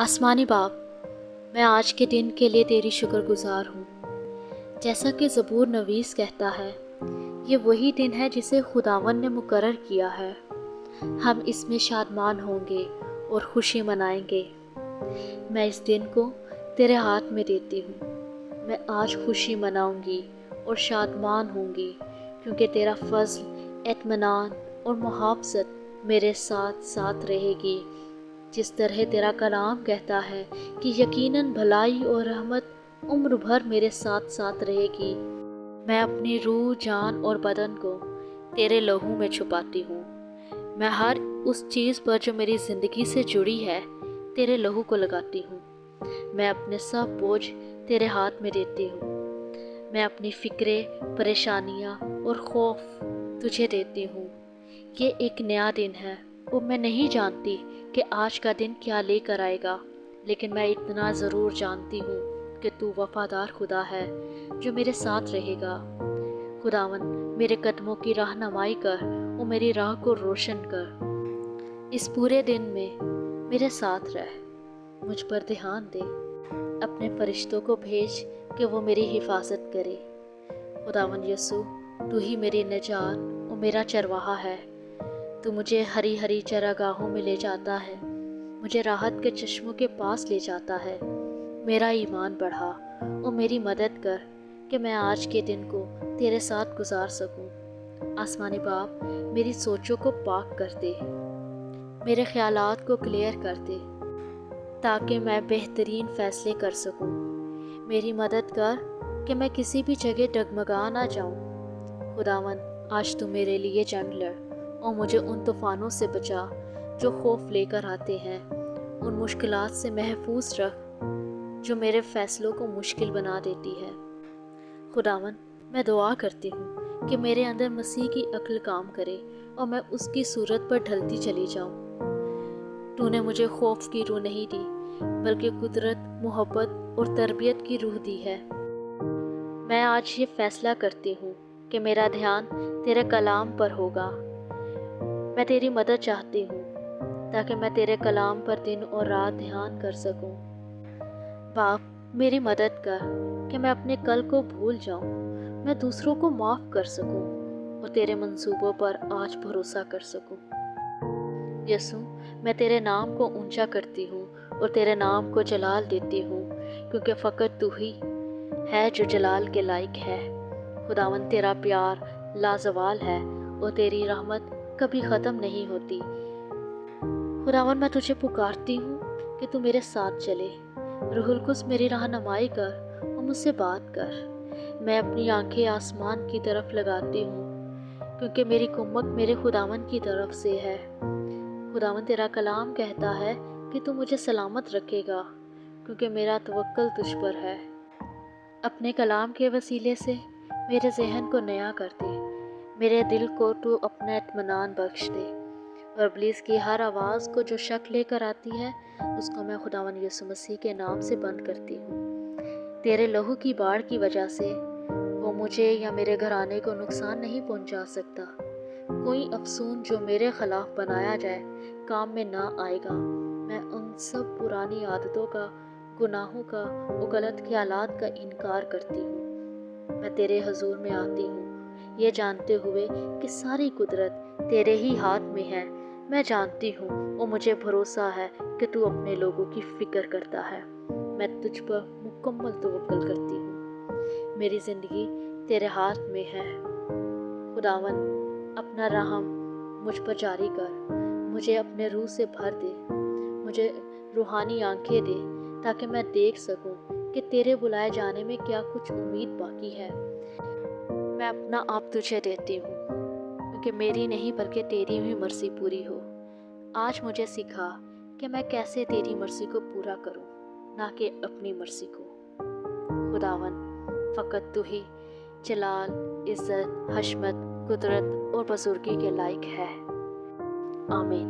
आसमानी बाप, मैं आज के दिन के लिए तेरी शुक्रगुजार हूँ। जैसा कि ज़बूर नवीस कहता है, ये वही दिन है जिसे खुदावन ने मुकर्रर किया है। हम इसमें शादमान होंगे और खुशी मनाएंगे। मैं इस दिन को तेरे हाथ में देती हूँ। मैं आज खुशी मनाऊंगी और शादमान होंगी, क्योंकि तेरा फज़ल, इत्मीनान और मुहाफ़ज़त मेरे साथ साथ रहेगी। जिस तरह तेरा कलाम कहता है कि यकीनन भलाई और रहमत उम्र भर मेरे साथ साथ रहेगी। मैं अपनी रूह, जान और बदन को तेरे लहू में छुपाती हूँ। मैं हर उस चीज़ पर जो मेरी ज़िंदगी से जुड़ी है तेरे लहू को लगाती हूँ। मैं अपने सब बोझ तेरे हाथ में देती हूँ। मैं अपनी फ़िक्रें, परेशानियाँ और खौफ तुझे देती हूँ। ये एक नया दिन है और मैं नहीं जानती कि आज का दिन क्या लेकर आएगा, लेकिन मैं इतना ज़रूर जानती हूँ कि तू वफ़ादार खुदा है जो मेरे साथ रहेगा। खुदावन, मेरे कदमों की रहनुमाई कर और मेरी राह को रोशन कर। इस पूरे दिन में मेरे साथ रह, मुझ पर ध्यान दे। अपने फरिश्तों को भेज कि वो मेरी हिफाजत करे। खुदावन यसू, तू ही मेरी निजात और मेरा चरवाहा है। तू मुझे हरी हरी चरागाहों में ले जाता है, मुझे राहत के चश्मों के पास ले जाता है। मेरा ईमान बढ़ा और मेरी मदद कर कि मैं आज के दिन को तेरे साथ गुजार सकूं। आसमानी बाप, मेरी सोचों को पाक कर दे, मेरे ख्यालात को क्लियर कर दे, ताकि मैं बेहतरीन फ़ैसले कर सकूं। मेरी मदद कर कि मैं किसी भी जगह डगमगा ना जाऊं। खुदावन, आज तू मेरे लिए जंग लड़ और मुझे उन तूफ़ानों से बचा जो खौफ लेकर आते हैं। उन मुश्किलात से महफूज रख जो मेरे फ़ैसलों को मुश्किल बना देती है। खुदावन, मैं दुआ करती हूँ कि मेरे अंदर मसीह की अक्ल काम करे और मैं उसकी सूरत पर ढलती चली जाऊँ। तूने मुझे खौफ की रूह नहीं दी, बल्कि कुदरत, मोहब्बत और तरबियत की रूह दी है। मैं आज ये फ़ैसला करती हूँ कि मेरा ध्यान तेरे कलाम पर होगा। मैं तेरी मदद चाहती हूँ ताकि मैं तेरे कलाम पर दिन और रात ध्यान कर सकूँ। बाप, मेरी मदद कर कि मैं अपने कल को भूल जाऊँ, मैं दूसरों को माफ़ कर सकूँ और तेरे मंसूबों पर आज भरोसा कर सकूँ। यसू, मैं तेरे नाम को ऊंचा करती हूँ और तेरे नाम को जलाल देती हूँ, क्योंकि फ़कत तू ही है जो जलाल के लायक है। खुदावन, तेरा प्यार लाजवाल है और तेरी रहमत कभी ख़त्म नहीं होती। खुदावन, मैं तुझे पुकारती हूँ कि तू मेरे साथ चले। रूहुल कुद्स, मेरी रहनुमाई कर और मुझसे बात कर। मैं अपनी आंखें आसमान की तरफ लगाती हूँ, क्योंकि मेरी कुम्मत मेरे खुदावन की तरफ से है। खुदावन, तेरा कलाम कहता है कि तू मुझे सलामत रखेगा, क्योंकि मेरा तवक्कल तुझ पर है। अपने कलाम के वसीले से मेरे जहन को नया कर दे, मेरे दिल को तू अपना इत्मीनान बख्श दे, और इब्लीस की हर आवाज़ को जो शक लेकर आती है उसको मैं खुदावन यीशु मसीह के नाम से बंद करती हूँ। तेरे लहू की बाढ़ की वजह से वो मुझे या मेरे घराने को नुकसान नहीं पहुँचा सकता। कोई अफसून जो मेरे ख़िलाफ़ बनाया जाए काम में ना आएगा। मैं उन सब पुरानी आदतों का, गुनाहों का और गलत ख्यालात का इनकार करती हूँ। मैं तेरे हजूर में आती हूँ, ये जानते हुए कि सारी कुदरत तेरे ही हाथ में है। मैं जानती हूँ और मुझे भरोसा है कि तू अपने लोगों की फ़िक्र करता है। मैं तुझ पर मुकम्मल तवक्कुल करती हूँ। मेरी ज़िंदगी तेरे हाथ में है। खुदावन, अपना रहम मुझ पर जारी कर, मुझे अपने रूह से भर दे, मुझे रूहानी आंखें दे, ताकि मैं देख सकूं कि तेरे बुलाए जाने में क्या कुछ उम्मीद बाकी है। मैं अपना आप तुझे देती हूँ, क्योंकि मेरी नहीं बल्कि तेरी भी मर्ज़ी पूरी हो। आज मुझे सिखा कि मैं कैसे तेरी मर्ज़ी को पूरा करूं, ना कि अपनी मर्ज़ी को। खुदावन, फ़कत तू ही जलाल, इज़्ज़त, हशमत, कुदरत और बुज़ुर्गी के लायक है। आमीन।